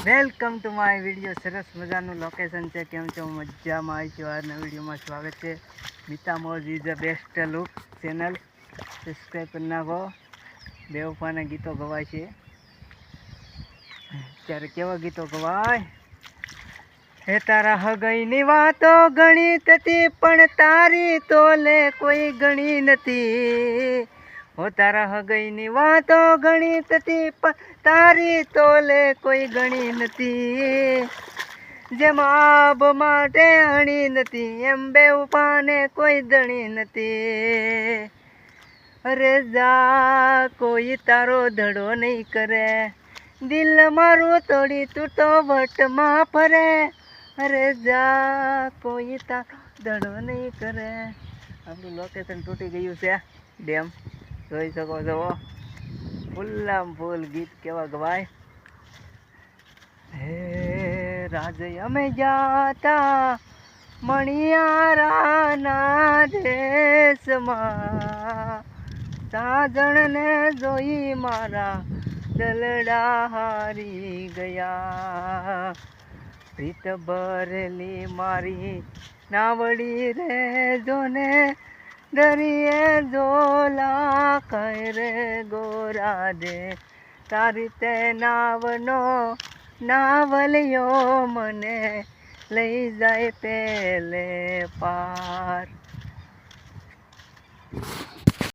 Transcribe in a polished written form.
Welcome to my video. સરસ મજાનું location છે. કેમ છો? મજામાં આવી છું. આજના વિડીયોમાં સ્વાગત છે. મિતા મોજ is the best look channel. Subscribe કરી નાખો. બેવફાના ગીતો ગવાય છે. ત્યારે કેવા ગીતો ગવાય? હે તારા હગઈની વાતો ઘણી થતી, પણ તારી તોલે કોઈ ગણી નથી. હો તારા હગઈની વાતો ઘણી થતી, પણ તારી તોલે કોઈ ગણી નથી. જેમ આબ માટે અણી નથી, એમ બેવફાને કોઈ ધણી નથી. અરે જા કોઈ તારો ધડો નહીં કરે, દિલ મારું તોડી તું તો વટમાં ફરે. અરે જા કોઈ તારો ધડો નહીં કરે. આપણું લોકેશન તૂટી ગયું છે. ડેમ જોઈ શકો છો. ફૂલ્લામ ફૂલ ગીત કેવા ગવાય. હે રાજ અમે જાતા મણિયારાના દેશમાં, સાજણને જોઈ મારા દલડા હારી ગયા. પ્રીત ભરેલી મારી નાવડી રે જોને, દરિયે ઝોલા કહે રે ગોરા દે. તારી તે નાવનો નાવલિયો મને લઈ જાય પેલે પાર.